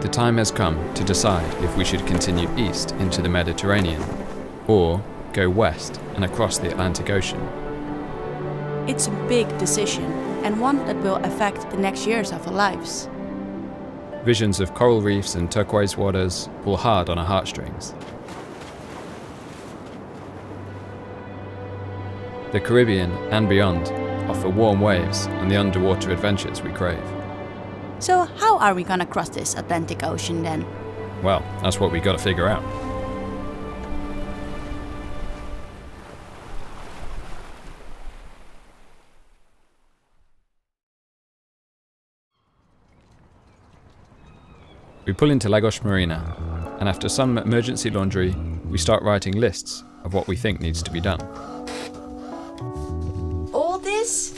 The time has come to decide if we should continue east into the Mediterranean, or go west and across the Atlantic Ocean. It's a big decision, and one that will affect the next years of our lives. Visions of coral reefs and turquoise waters pull hard on our heartstrings. The Caribbean and beyond offer warm waves and the underwater adventures we crave. So how are we gonna cross this Atlantic Ocean then? Well, that's what we gotta figure out. We pull into Lagos Marina, and after some emergency laundry, we start writing lists of what we think needs to be done. All this?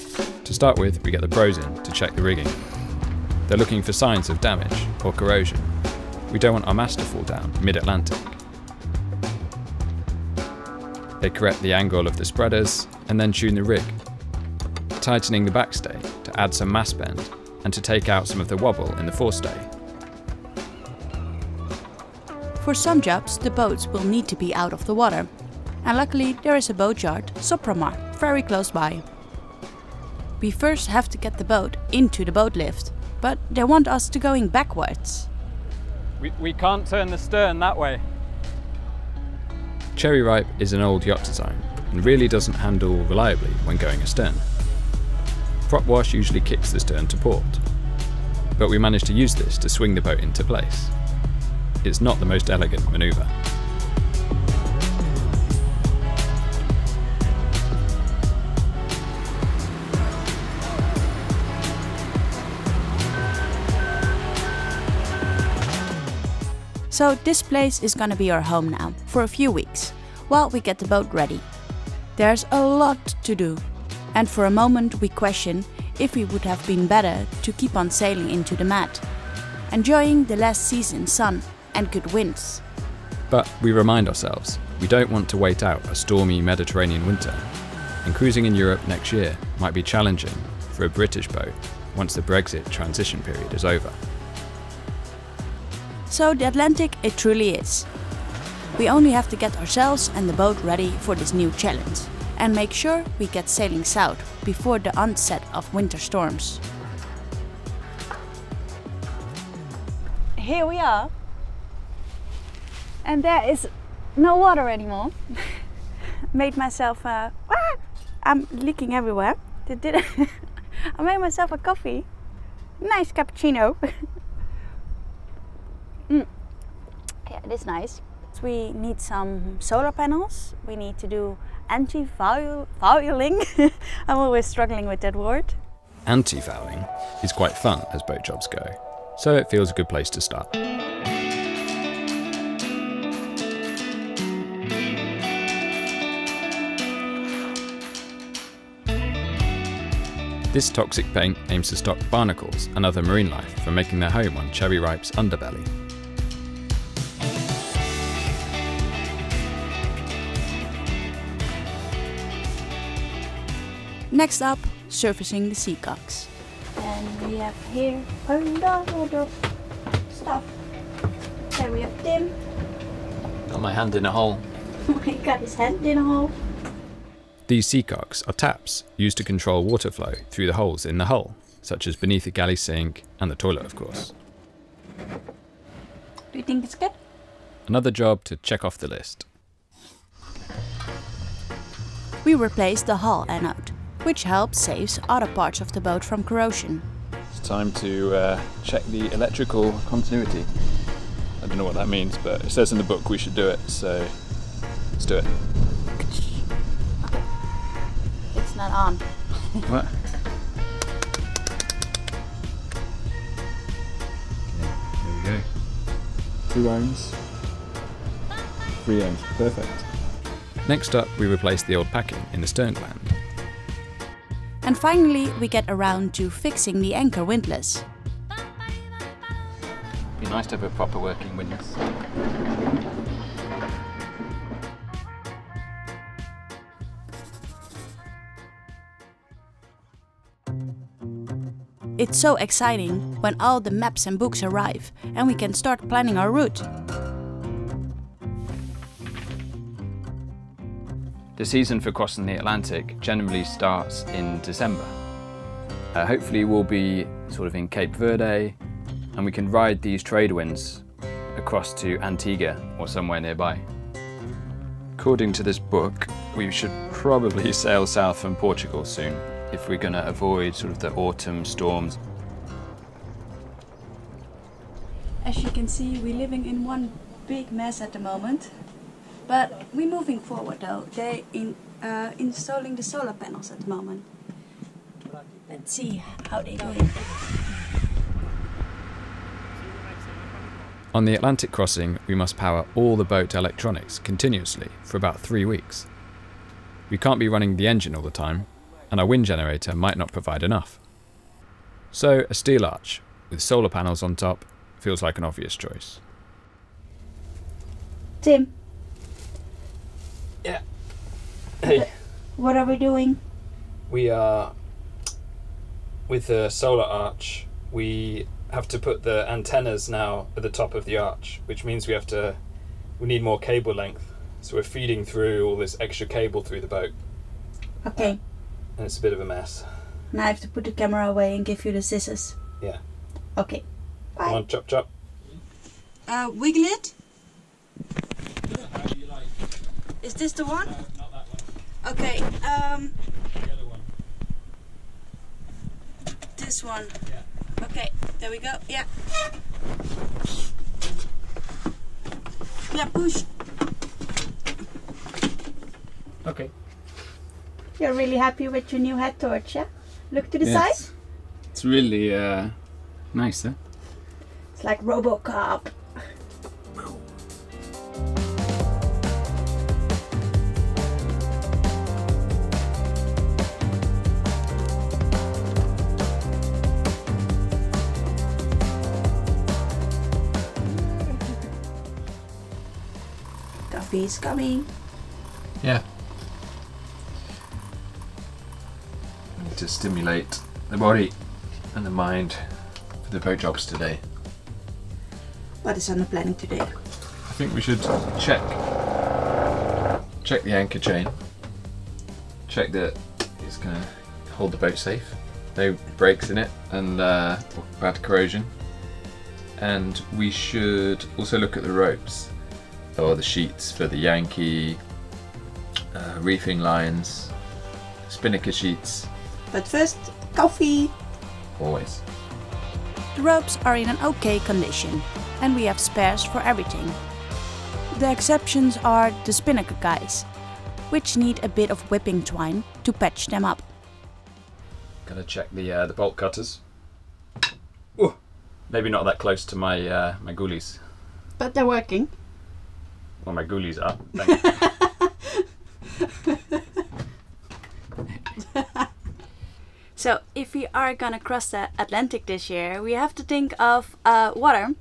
To start with, we get the pros in to check the rigging. They're looking for signs of damage or corrosion. We don't want our mast to fall down mid-Atlantic. They correct the angle of the spreaders and then tune the rig, tightening the backstay to add some mast bend and to take out some of the wobble in the forestay. For some jobs, the boats will need to be out of the water. And luckily there is a boatyard, Sopromar, very close by. We first have to get the boat into the boat lift, but they want us to going backwards. We can't turn the stern that way. Cherry Ripe is an old yacht design and really doesn't handle reliably when going astern. Prop wash usually kicks the stern to port, but we managed to use this to swing the boat into place. It's not the most elegant manoeuvre. So this place is gonna be our home now, for a few weeks, while we get the boat ready. There's a lot to do, and for a moment we question if we would have been better to keep on sailing into the Med, enjoying the last season sun and good winds. But we remind ourselves, we don't want to wait out a stormy Mediterranean winter, and cruising in Europe next year might be challenging for a British boat once the Brexit transition period is over. So the Atlantic it truly is. We only have to get ourselves and the boat ready for this new challenge, and make sure we get sailing south before the onset of winter storms. Here we are. And there is no water anymore. Made myself I'm leaking everywhere. I made myself a coffee. Nice cappuccino. Yeah, it is nice. So we need some solar panels. We need to do anti-fouling. I'm always struggling with that word. Anti-fouling is quite fun as boat jobs go, so it feels a good place to start. This toxic paint aims to stop barnacles and other marine life from making their home on Cherry Ripe's underbelly. Next up, surfacing the seacocks. And we have here a lot of stuff. There we have Tim. Got my hand in a hole. He got his hand in a hole. These seacocks are taps used to control water flow through the holes in the hull, such as beneath the galley sink and the toilet, of course. Do you think it's good? Another job to check off the list. We replaced the hull anode, which helps save other parts of the boat from corrosion. It's time to check the electrical continuity. I don't know what that means, but it says in the book we should do it, so let's do it. It's not on. What? Okay, there we go. 2 ohms, 3 ohms, perfect. Next up, we replace the old packing in the stern gland. And finally, we get around to fixing the anchor windlass. Be nice to have a proper working windlass. It's so exciting when all the maps and books arrive and we can start planning our route. The season for crossing the Atlantic generally starts in December. Hopefully we'll be sort of in Cape Verde and we can ride these trade winds across to Antigua or somewhere nearby. According to this book, we should probably sail south from Portugal soon if we're going to avoid sort of the autumn storms. As you can see, we're living in one big mess at the moment. But we're moving forward though. They're installing the solar panels at the moment. Let's see how they're doing. On the Atlantic crossing, we must power all the boat electronics continuously for about 3 weeks. We can't be running the engine all the time, and our wind generator might not provide enough. So a steel arch with solar panels on top feels like an obvious choice. Tim. Yeah. Hey. What are we doing? We are, with the solar arch, we have to put the antennas now at the top of the arch, which means we need more cable length. So we're feeding through all this extra cable through the boat. Okay. And it's a bit of a mess. Now I have to put the camera away and give you the scissors. Yeah. Okay. Bye. Come on, chop chop. Wiggle it. Is this the one? No, not that one. Okay. The other one. This one. Yeah. Okay. There we go. Yeah. Yeah. Push. Okay. You're really happy with your new head torch, yeah? Look to the side. It's really nice, huh? It's like RoboCop. Coffee's coming. Yeah. To stimulate the body and the mind for the boat jobs today. What is on the planning today? I think we should check the anchor chain, check that it's going to hold the boat safe, no breaks in it and bad corrosion, and we should also look at the ropes or the sheets for the Yankee, reefing lines, spinnaker sheets. But first, coffee! Always. The ropes are in an okay condition and we have spares for everything. The exceptions are the spinnaker guys, which need a bit of whipping twine to patch them up. Gotta check the bolt cutters. Ooh, maybe not that close to my my goolies. But they're working. Well, my goolies are. Thank you. So if we are gonna cross the Atlantic this year, we have to think of water.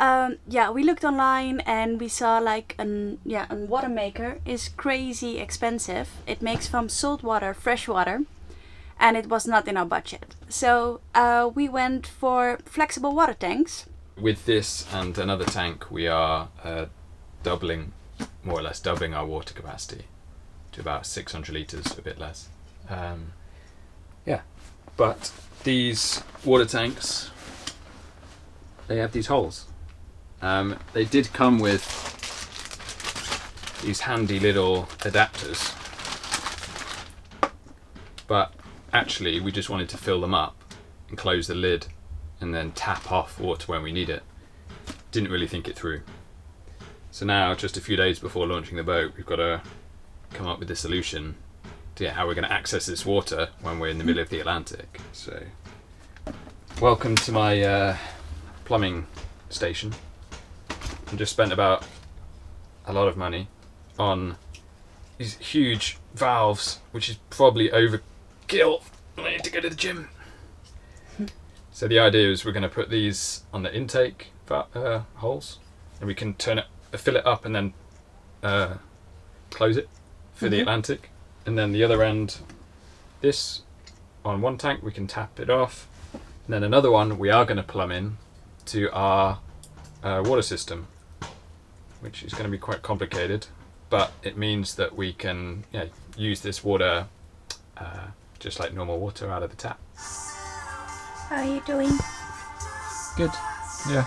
Yeah, we looked online and we saw like a water maker is crazy expensive. It makes from salt water, fresh water, and it was not in our budget. So we went for flexible water tanks. With this and another tank, we are more or less doubling our water capacity to about 600 litres, a bit less. Yeah, but these water tanks, they have these holes. They did come with these handy little adapters, but actually we just wanted to fill them up and close the lid and then tap off water when we need it. Didn't really think it through. So now, just a few days before launching the boat, we've got to come up with a solution to how we're going to access this water when we're in the middle of the Atlantic. So, welcome to my plumbing station. I just spent about a lot of money on these huge valves, which is probably overkill. I need to go to the gym. So the idea is we're going to put these on the intake holes, and we can fill it up and then close it for the Atlantic. And then the other end, this on one tank, we can tap it off. And then another one we are going to plumb in to our water system, which is going to be quite complicated, but it means that we can use this water just like normal water out of the tap. How are you doing? Good. Yeah.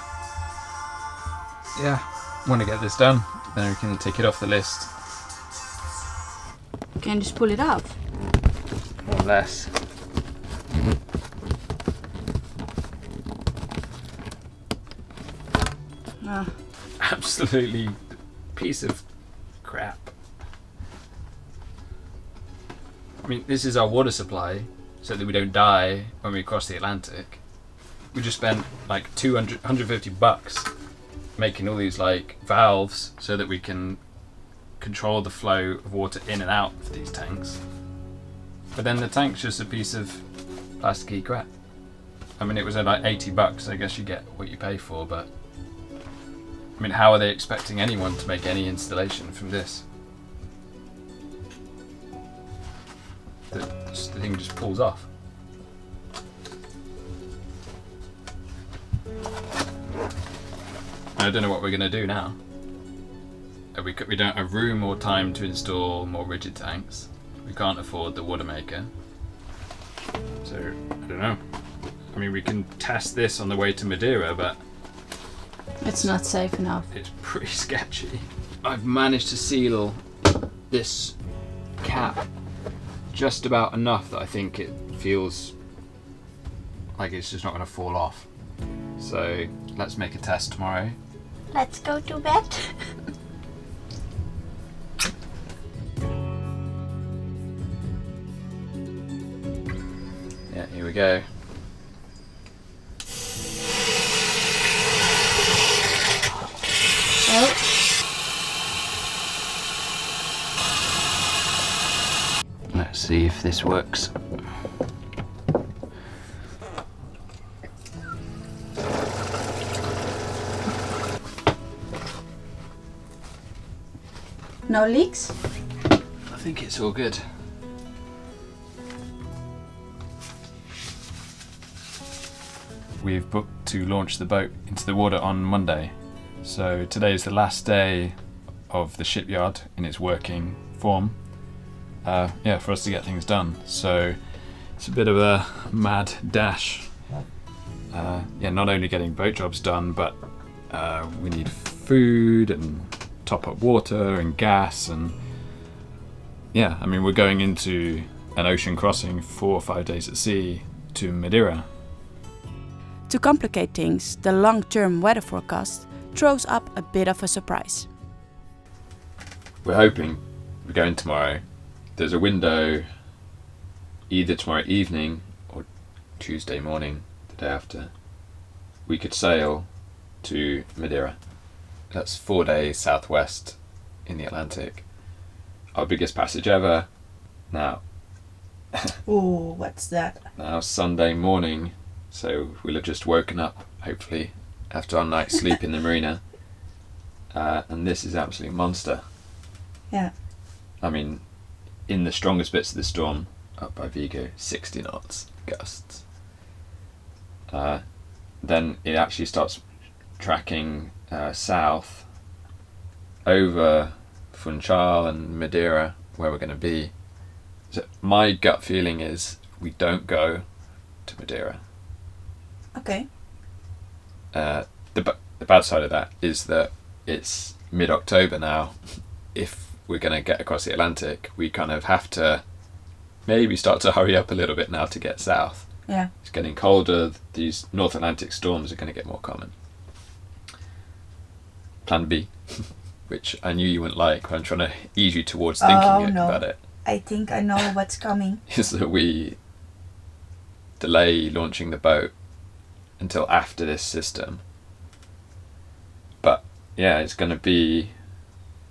Want to get this done, then we can take it off the list. Can you just pull it off? Or less. Absolutely piece of crap. I mean, this is our water supply so that we don't die when we cross the Atlantic. We just spent like 150 bucks making all these like valves so that we can control the flow of water in and out of these tanks. But then the tank's just a piece of plasticky crap. I mean, it was at like 80 bucks. I guess you get what you pay for, but I mean, how are they expecting anyone to make any installation from this? The thing just pulls off. I don't know what we're going to do now. We don't have room or time to install more rigid tanks. We can't afford the water maker. So, I don't know. I mean, we can test this on the way to Madeira, but it's not safe enough. It's pretty sketchy. I've managed to seal this cap just about enough that I think it feels like it's just not going to fall off. So let's make a test tomorrow. Let's go to bed. Yeah, here we go. Let's see if this works. No leaks? I think it's all good. We've booked to launch the boat into the water on Monday. So today is the last day of the shipyard in its working form. For us to get things done. So it's a bit of a mad dash. Not only getting boat jobs done, but we need food and top up water and gas, and I mean, we're going into an ocean crossing 4 or 5 days at sea to Madeira. To complicate things, the long-term weather forecast throws up a bit of a surprise. We're hoping we're going tomorrow. There's a window either tomorrow evening or Tuesday morning, the day after. We could sail to Madeira. That's 4 days southwest in the Atlantic. Our biggest passage ever. Now, Ooh, what's that? now Sunday morning, so we'll have just woken up, hopefully, after our night's sleep in the marina. And this is absolutely monster. Yeah. I mean, in the strongest bits of the storm, up by Vigo, 60 knots gusts. Then it actually starts tracking south over Funchal and Madeira, where we're going to be. So my gut feeling is we don't go to Madeira. Okay. The bad side of that is that it's mid-October now. If we're going to get across the Atlantic, we kind of have to maybe start to hurry up a little bit now to get south. Yeah. It's getting colder. These North Atlantic storms are going to get more common. Plan B, which I knew you wouldn't like, but I'm trying to ease you towards thinking about it, I think I know what's coming. is that we delay launching the boat until after this system. But yeah, it's going to be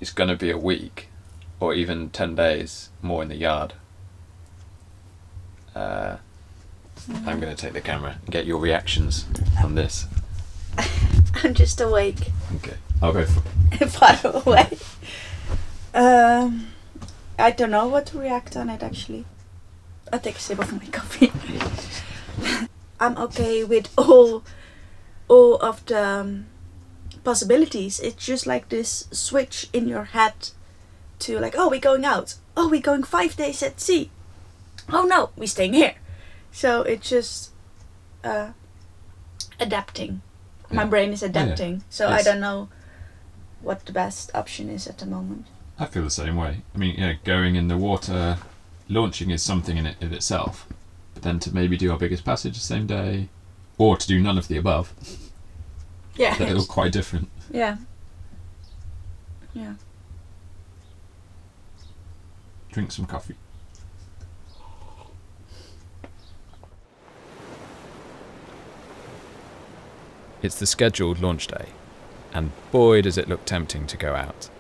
a week or even 10 days more in the yard. I'm going to take the camera and get your reactions on this. I'm just awake. Okay, I'll go for Far away. I don't know what to react on it actually. I'll take a sip of my coffee. I'm okay with all of the possibilities. It's just like this switch in your head to like, oh, we're going out. Oh, we're going 5 days at sea. Oh no, we're staying here. So it's just adapting. My brain is adapting. So I don't know what the best option is at the moment. I feel the same way. I mean, going in the water, launching is something in it of itself. But then to maybe do our biggest passage the same day, or to do none of the above. Yeah. They're all quite different. Yeah. Yeah. Drink some coffee. It's the scheduled launch day, and boy does it look tempting to go out.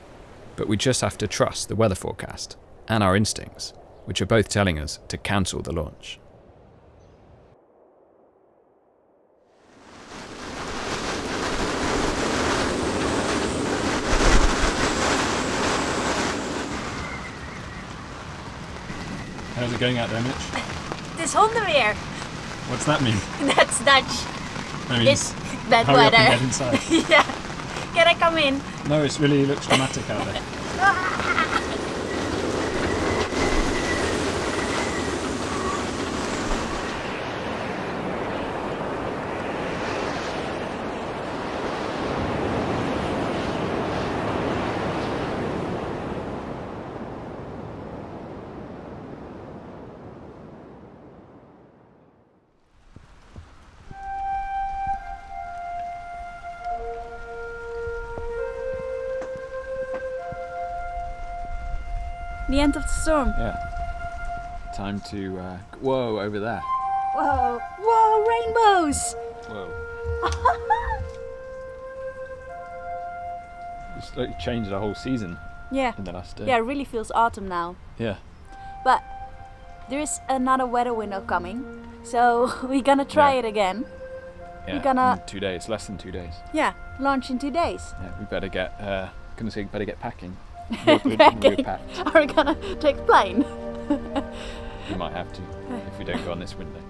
But we just have to trust the weather forecast and our instincts, which are both telling us to cancel the launch. How's it going out there, Mitch? Het is hondenweer. What's that mean? That's Dutch. I mean, It's bad hurry up and weather. get inside. Yeah. Can I come in? No, it really looks dramatic out there. The end of the storm. Yeah. Time to... whoa, over there. Whoa, whoa, rainbows! Whoa. It's like changed the whole season Yeah. in the last day. Yeah, it really feels autumn now. Yeah. But there is another weather window coming, so we're gonna try Yeah. it again. Yeah, We're gonna- in 2 days, less than 2 days. Yeah, launch in 2 days. Yeah, we better get, better get packing. Packing. Packed. Are we gonna take a plane? We might have to, if we don't go on this window.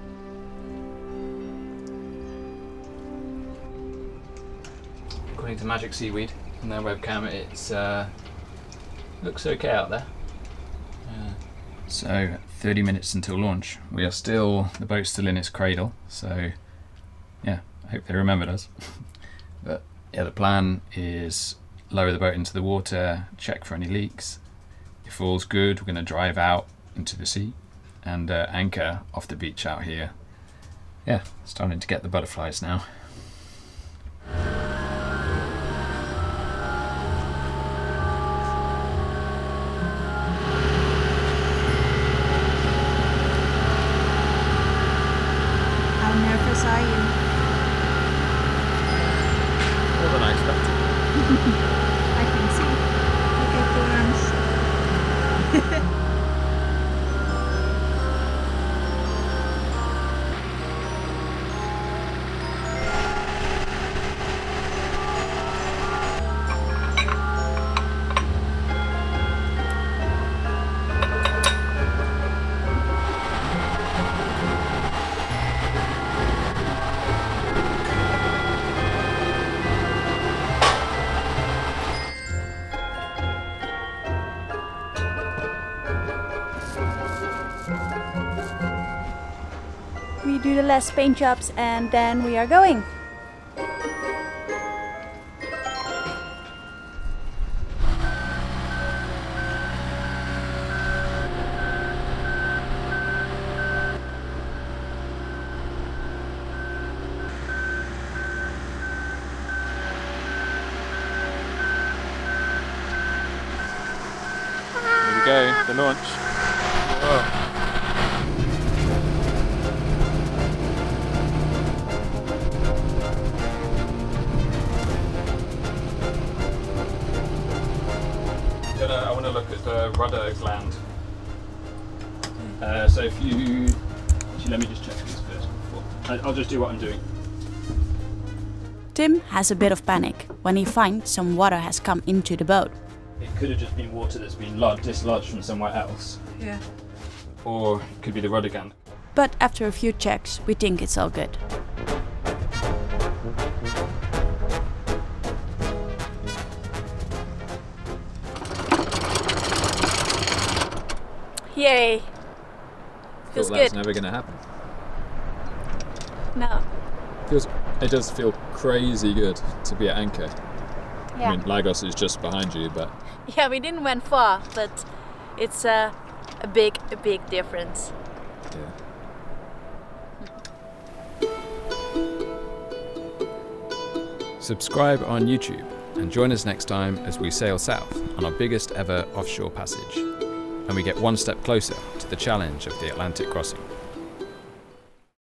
According to Magic Seaweed on their webcam, it's looks okay out there. So 30 minutes until launch. We are still, the boat's still in its cradle, so yeah, I hope they remembered us. But yeah, the plan is lower the boat into the water, check for any leaks. If all's good, we're going to drive out into the sea and anchor off the beach out here. Yeah, starting to get the butterflies now. How nervous are you? More than I expected. I can see. Look at the arms. We do the last paint jobs and then we are going. Here we go, the launch. Whoa. I want to look at the rudder gland. So if you... Actually, let me just check these first before. I'll just do what I'm doing. Tim has a bit of panic when he finds some water has come into the boat. It could have just been water that's been dislodged from somewhere else. Yeah. or it could be the rudder gun. But after a few checks, we think it's all good. Yay! Feels Thought that was good. never going to happen. No. It does feel crazy good to be at anchor. Yeah. I mean, Lagos is just behind you, but Yeah, we didn't went far, but it's a big difference. yeah. Subscribe on YouTube and join us next time as we sail south on our biggest ever offshore passage, and we get one step closer to the challenge of the Atlantic crossing.